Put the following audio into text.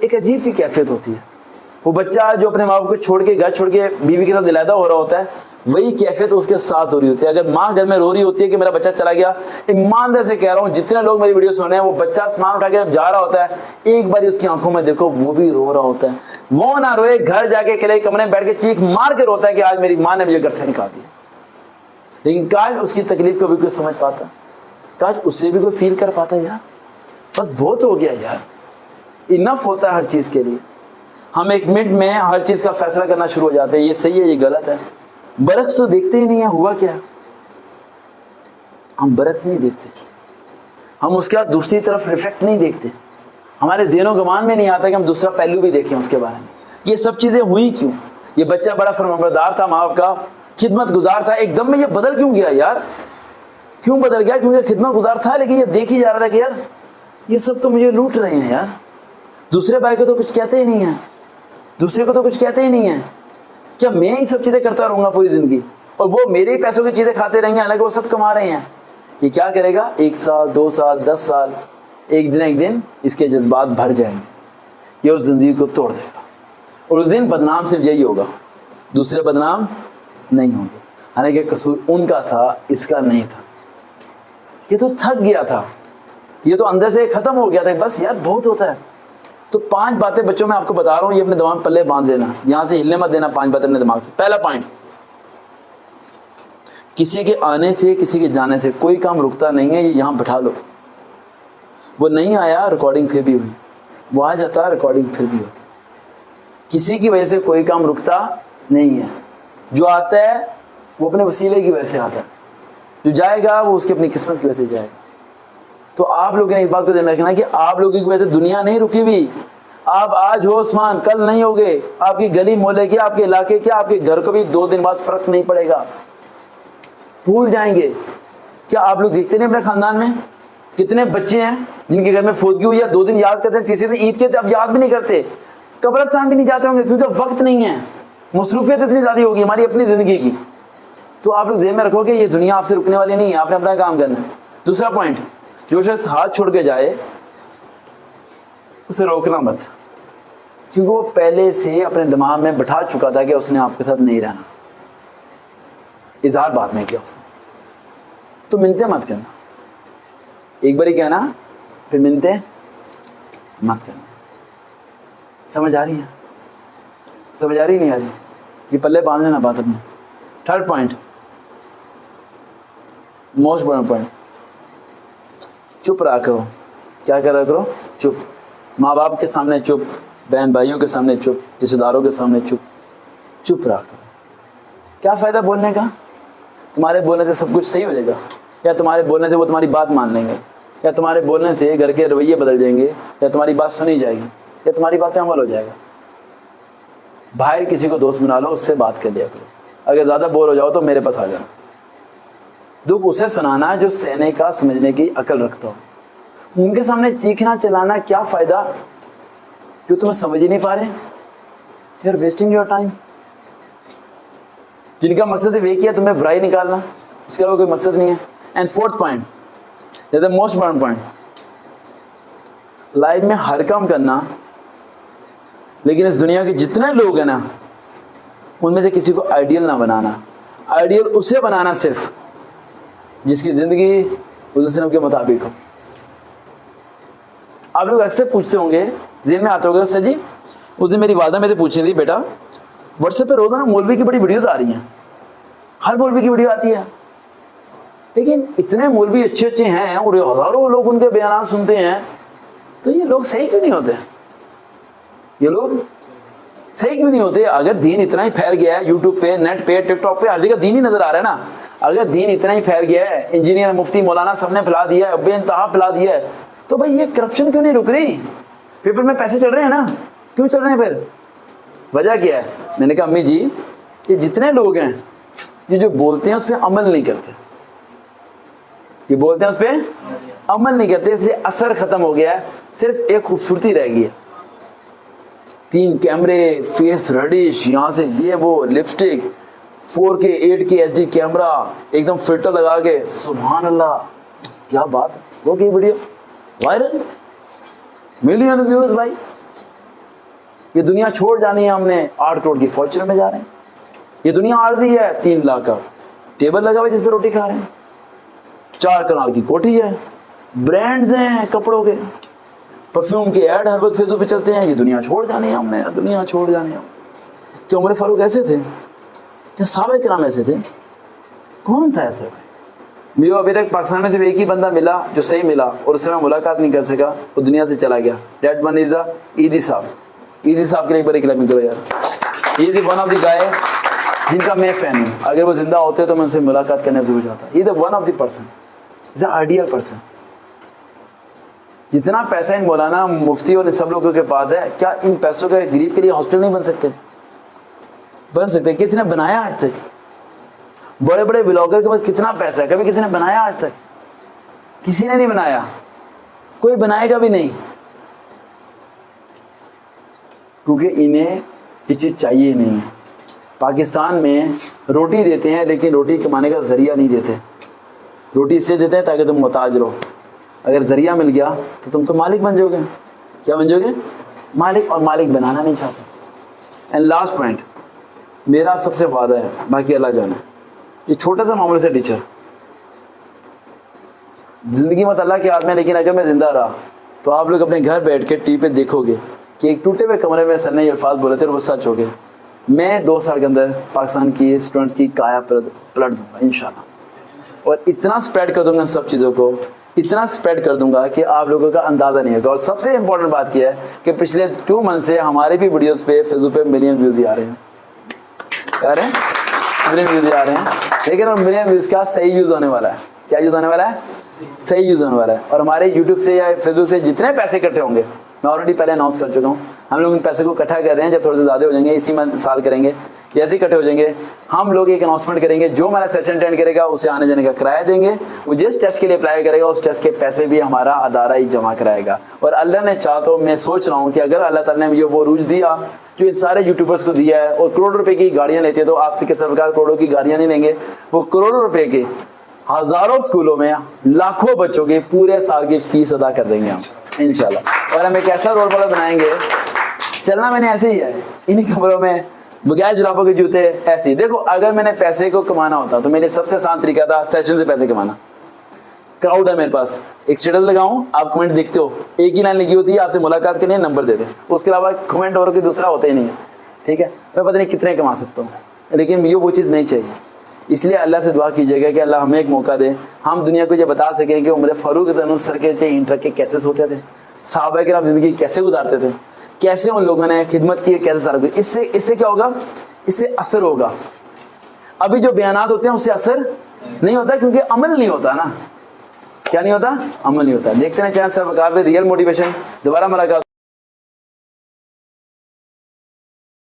ایک عجیب سی کیفیت ہوتی ہے. وہ بچہ جو اپنے ماں باپ کو چھوڑ کے گھر چھوڑ کے بیوی کے ساتھ علیحدہ ہو رہا ہوتا ہے, وہی کیفیت اس کے ساتھ ہو رہی ہوتی ہے. اگر ماں گھر میں رو رہی ہوتی ہے کہ میرا بچہ چلا گیا, ایماندار سے کہہ رہا ہوں جتنے لوگ میری ویڈیو سن رہے ہیں, وہ بچہ سامان اٹھا کے جب جا رہا ہوتا ہے ایک بار اس کی آنکھوں میں دیکھو وہ بھی رو رہا ہوتا ہے. وہ نہ روئے, گھر جا کے اکیلے کمرے میں بیٹھ کے چیخ مار کے روتا ہے کہ آج میری ماں نے مجھے گھر سے نکال دیا. لیکن کاش اس کی تکلیف کو بھی کوئی سمجھ پاتا, کاش اس سے بھی کوئی فیل کر پاتا. یار بس بہت ہو گیا یار, انف ہوتا ہے ہر چیز کے لیے. ہم ایک منٹ میں ہر چیز کا فیصلہ کرنا شروع ہو جاتے ہیں, یہ صحیح ہے یہ غلط ہے. برعکس تو دیکھتے ہی نہیں ہے ہوا کیا, ہم برعکس نہیں دیکھتے, ہم اس کا دوسری طرف ریفلیکٹ نہیں دیکھتے. ہمارے ذہن و گمان میں نہیں آتا کہ ہم دوسرا پہلو بھی دیکھیں اس کے بارے میں. یہ سب چیزیں ہوئی کیوں؟ یہ بچہ بڑا فرمانبردار تھا, ماں باپ کا خدمت گزار تھا, ایک دم میں یہ بدل کیوں گیا یار؟ کیوں بدل گیا؟ کیونکہ خدمت گزار تھا لیکن یہ دیکھ ہی جا رہا تھا کہ یار یہ سب تو مجھے لوٹ رہے ہیں یار, دوسرے بھائی کو تو کچھ کہتے ہی نہیں ہیں, دوسرے کو تو کچھ کہتے ہی نہیں ہیں, کیا میں ہی سب چیزیں کرتا رہوں گا پوری زندگی اور وہ میرے ہی پیسوں کی چیزیں کھاتے رہیں گے حالانکہ وہ سب کما رہے ہیں. یہ کیا کرے گا؟ 1 سال 2 سال 10 سال, ایک دن اس کے جذبات بھر جائیں گے, یہ اس زندگی کو توڑ دے گا. اور اس دن بدنام صرف یہی ہوگا, دوسرے بدنام نہیں ہوں گے. حالانکہ قصور ان کا تھا, اس کا نہیں تھا. یہ تو تھک گیا تھا, یہ تو اندر سے ختم ہو گیا تھا, بس یار بہت ہوتا ہے. تو 5 باتیں بچوں میں آپ کو بتا رہا ہوں, یہ اپنے دماغ پلے باندھ لینا, یہاں سے ہلنے مت دینا. 5 باتیں اپنے دماغ سے. پہلا پوائنٹ, کسی کے آنے سے کسی کے جانے سے کوئی کام رکتا نہیں ہے, یہ یہاں بٹھا لو. وہ نہیں آیا ریکارڈنگ پھر بھی ہوئی, وہ آ جاتا ریکارڈنگ پھر بھی ہوتی. کسی کی وجہ سے کوئی کام رکتا نہیں ہے. جو آتا ہے وہ اپنے وسیلے کی وجہ سے آتا ہے, جو جائے گا وہ اس کی اپنی قسمت کی وجہ سے جائے گا. تو آپ لوگوں نے اس بات کو ذہن میں رکھنا کہ آپ لوگوں کی وجہ سے دنیا نہیں رکی ہوئی. آپ آج ہو عثمان, کل نہیں ہوگے. آپ کی گلی محلے کے, آپ کے علاقے کے, آپ کے گھر کو بھی 2 دن بعد فرق نہیں پڑے گا, بھول جائیں گے. کیا آپ لوگ دیکھتے نہیں اپنے خاندان میں کتنے بچے ہیں جن کے گھر میں فوتگی ہوئی ہے, 2 دن یاد کرتے ہیں, تیسرے دن عید کے اب یاد بھی نہیں کرتے, قبرستان بھی نہیں جاتے ہوں گے کیونکہ وقت نہیں ہے, مصروفیت اتنی زیادہ ہوگی ہماری اپنی زندگی کی. تو آپ لوگ ذہن میں رکھو کہ یہ دنیا آپ سے رکنے والی نہیں ہے, آپ نے اپنا کام کرنا ہے. دوسرا پوائنٹ, جو شخص ہاتھ چھوڑ کے جائے اسے روکنا مت, کیونکہ وہ پہلے سے اپنے دماغ میں بٹھا چکا تھا کہ اس نے آپ کے ساتھ نہیں رہنا. اظہار بات نہیں کیا اس نے, تو منتیں مت کرنا. ایک بار ہی کہنا, پھر منتیں مت کرنا. سمجھ آ رہی ہے؟ سمجھ آ رہی نہیں آ رہی؟ یہ پلے باندھ لینا بات اپنے. Third point, most important point, چپ رہا کرو. کیا کرا کرو؟ چپ. ماں باپ کے سامنے چپ, بہن بھائیوں کے سامنے چپ, رشتے داروں کے سامنے چپ. چپ رہا کرو. کیا فائدہ بولنے کا؟ تمہارے بولنے سے سب کچھ صحیح ہو جائے گا, یا تمہارے بولنے سے وہ تمہاری بات مان لیں گے, یا تمہارے بولنے سے گھر کے رویے بدل جائیں گے, یا تمہاری بات سنی جائے گی, یا تمہاری بات پہ عمل ہو جائے گا. باہر کسی کو دوست بنا لو, اس سے بات کر لیا کرو. اگر زیادہ بور ہو جاؤ تو میرے پاس آ جانا. دکھ اسے سنانا جو سہنے کا سمجھنے کی عقل رکھتا ہو. ان کے سامنے چیخنا چلانا کیا فائدہ جو تمہیں سمجھ ہی نہیں پا رہے. You are wasting your time. جن کا مقصد صرف ایک ہی ہے تمہیں برائی نکالنا, اس کے علاوہ کوئی مقصد نہیں ہے. And fourth point, that is most important point, life میں ہر کام کرنا, لیکن اس دنیا کے جتنے لوگ ہیں نا ان میں سے کسی کو آئیڈیل نہ بنانا. آئیڈیل اسے بنانا صرف جس کی زندگی حضور صلی اللہ علیہ وسلم کے مطابق ہو. آپ لوگ اکثر پوچھتے ہوں گے, ذہن میں آتا ہوگا, سر جی اس دن میری والدہ میں سے پوچھ رہی تھی, بیٹا واٹس ایپ پہ روزانہ مولوی کی بڑی ویڈیوز آ رہی ہیں, ہر مولوی کی ویڈیو آتی ہے, لیکن اتنے مولوی اچھے اچھے ہیں اور ہزاروں لوگ ان کے بیانات سنتے ہیں, تو یہ لوگ صحیح کیوں نہیں ہوتے؟ یہ لوگ صحیح کیوں نہیں ہوتے؟ اگر دین اتنا ہی پھیل گیا ہے, یوٹیوب پہ, نیٹ پہ, ٹک ٹاک پہ, ہر جگہ دین ہی نظر آ رہا ہے نا. اگر دین اتنا ہی پھیل گیا ہے, انجینئر مفتی مولانا سب نے پھیلا دیا ہے, بے انتہا پھیلا دیا ہے, تو بھائی یہ کرپشن کیوں نہیں رک رہی؟ پیپر میں پیسے چل رہے ہیں نا, کیوں چل رہے ہیں پھر؟ وجہ کیا ہے؟ میں نے کہا امی جی یہ جتنے لوگ ہیں یہ جو بولتے ہیں اس پہ عمل نہیں کرتے, یہ بولتے ہیں اس پہ عمل نہیں کرتے, اس لیے اثر ختم ہو گیا ہے, صرف ایک خوبصورتی رہ گئی ہے. 3 کیمرے, فیس ریڈش, یہاں سے یہ وہ, lipstick, 4K 8K HD camera, ایک دم فلٹر لگا کے, سبحان اللہ کیا بات ہے, وہ کی ویڈیو وائرل, ملین ویوز بھائی. یہ دنیا چھوڑ جانی ہے ہم نے 8 کروڑ کی فارچونر میں جا رہے ہیں. یہ دنیا عارضی ہے, 3 لاکھ کا ٹیبل لگا ہوا ہے جس پہ روٹی کھا رہے ہیں, 4 کنال کی کوٹھی ہے, برانڈز ہیں کپڑوں کے, پرفیوم کے ایڈ ہر وقت فیس بک پہ چلتے ہیں. یہ دنیا چھوڑ جانی ہے ہم نے, دنیا چھوڑ جانی ہے. کیا عمر فاروق ایسے تھے؟ کیا صحابہ کرام ایسے تھے؟ کون تھا ایسے؟ میرے ابھی تک پاکستان میں صرف ایک ہی بندہ ملا جو صحیح ملا اور اس سے میں ملاقات نہیں کر سکا, وہ دنیا سے چلا گیا. دیٹ ون از ایدی صاحب. ایدی صاحب کے لیے ایک بڑی کلپنگ کرو یار. یہ دی ون آف دی گائے جن کا میں فین ہوں. اگر وہ زندہ ہوتے تو میں ان سے ملاقات کرنے ضرور چاہتا. یہ the one of the person, is a ideal person. جتنا پیسہ ان مولانا مفتی اور ان سب لوگوں کے پاس ہے, کیا ان پیسوں کے غریب کے لیے ہاسپٹل نہیں بن سکتے؟ بن سکتے. کسی نے بنایا آج تک؟ بڑے بڑے بلاگر کے پاس کتنا پیسہ ہے, کبھی کسی نے بنایا آج تک؟ کسی نے نہیں بنایا, کوئی بنائے گا بھی نہیں, کیونکہ انہیں یہ چیز چاہیے نہیں. پاکستان میں روٹی دیتے ہیں لیکن روٹی کمانے کا ذریعہ نہیں دیتے. روٹی اس لیے دیتے ہیں تاکہ تم محتاج رہو. اگر ذریعہ مل گیا تو تم تو مالک بن جاؤ گے. کیا بن جاؤ گے؟ مالک. اور مالک بنانا نہیں چاہتے. اینڈ لاسٹ پوائنٹ میرا آپ سب سے وعدہ ہے, باقی اللہ جانے, یہ چھوٹا سا معاملے سے ٹیچر, زندگی مت اللہ کے ہاتھ میں, لیکن اگر میں زندہ رہا تو آپ لوگ اپنے گھر بیٹھ کے ٹی وی پہ دیکھو گے کہ ایک ٹوٹے ہوئے کمرے میں سر نے یہ الفاظ بولے تھے اور وہ سچ ہو گئے. میں 2 سال کے اندر پاکستان کی اسٹوڈنٹس کی کایا پلٹ دوں گا انشاءاللہ, اور اتنا اسپریڈ کر دوں گا ان سب چیزوں کو, اتنا اسپریڈ کر دوں گا کہ آپ لوگوں کا اندازہ نہیں ہوگا. اور سب سے امپورٹنٹ بات کیا ہے کہ پچھلے 2 منتھ سے ہمارے بھی ویڈیوز پہ فیس بک پہ ملین ویوز آ رہے ہیں. آ رہے ہیں ملین ویوز آ رہے ہیں, لیکن اور ملین ویوز کا صحیح یوز ہونے والا ہے. کیا یوز ہونے والا ہے؟ صحیح یوز ہونے والا ہے. اور ہمارے یوٹیوب سے یا فیس بک سے جتنے پیسے اکٹھے ہوں گے, میں آلریڈی پہلے اناؤنس کر چکا ہوں, ہم لوگ ان پیسے کو اکٹھا کر رہے ہیں. جب تھوڑے سے زیادہ ہو جائیں گے اسی سال کریں گے, جیسے اکٹھے ہو جائیں گے ہم لوگ ایک اناؤنسمنٹ کریں گے. جو ہمارا سیشن اٹینڈ کرے گا اسے آنے جانے کا کرایہ دیں گے. وہ جس ٹیسٹ کے لیے اپلائی کرے گا اس ٹیسٹ کے پیسے بھی ہمارا ادارہ ہی جمع کرائے گا. اور اللہ نے چاہ تو میں سوچ رہا ہوں کہ اگر اللہ تعالیٰ نے مجھے وہ عروج دیا جو ان سارے یوٹیوبرس کو دیا ہے, اور کروڑ روپے کی گاڑیاں لیتے ہیں, تو آپ سے کس سرکار کروڑوں کی گاڑیاں نہیں لیں گے, وہ کروڑوں روپے کے ہزاروں اسکولوں میں لاکھوں بچوں کی پورے سال کی فیس ادا کر دیں گے ہم انشاءاللہ. اور ہم ایک ایسا رول ماڈل بنائیں گے. چلنا میں نے ایسے ہی ہے, انہی کمروں میں بغیر جرابوں کے جوتے ایسے ہی. دیکھو اگر میں نے پیسے کو کمانا ہوتا تو میرے سب سے آسان طریقہ تھا سیشن سے پیسے کمانا. کراؤڈ ہے میرے پاس, ایک اسٹیٹس لگاؤں, آپ کمنٹ دیکھتے ہو, ایک ہی لائن لکھی ہوتی ہے آپ سے ملاقات کے لیے نمبر دے دیں, اس کے علاوہ کمنٹ اور کوئی دوسرا ہوتا ہی نہیں ہے. ٹھیک ہے, میں پتہ نہیں کتنے کما سکتا ہوں, لیکن یہ وہ چیز نہیں چاہیے. اس لیے اللہ سے دعا کیجیے گا کہ اللہ ہمیں ایک موقع دے, ہم دنیا کو یہ بتا سکیں کہ عمر فاروق سر کے انٹر کے کیسے سوتے تھے, صحابہ کرام زندگی کیسے گزارتے تھے, کیسے ان لوگوں نے خدمت کی, کیسے سارا کچھ. اس سے کیا ہوگا, اس سے اثر ہوگا. ابھی جو بیانات ہوتے ہیں اس سے اثر نہیں ہوتا کیونکہ عمل نہیں ہوتا نا. کیا نہیں ہوتا؟ عمل نہیں ہوتا. دیکھتے ہیں چینل سر وقار پہ ریئل موٹیویشن. دوبارہ ملاقات.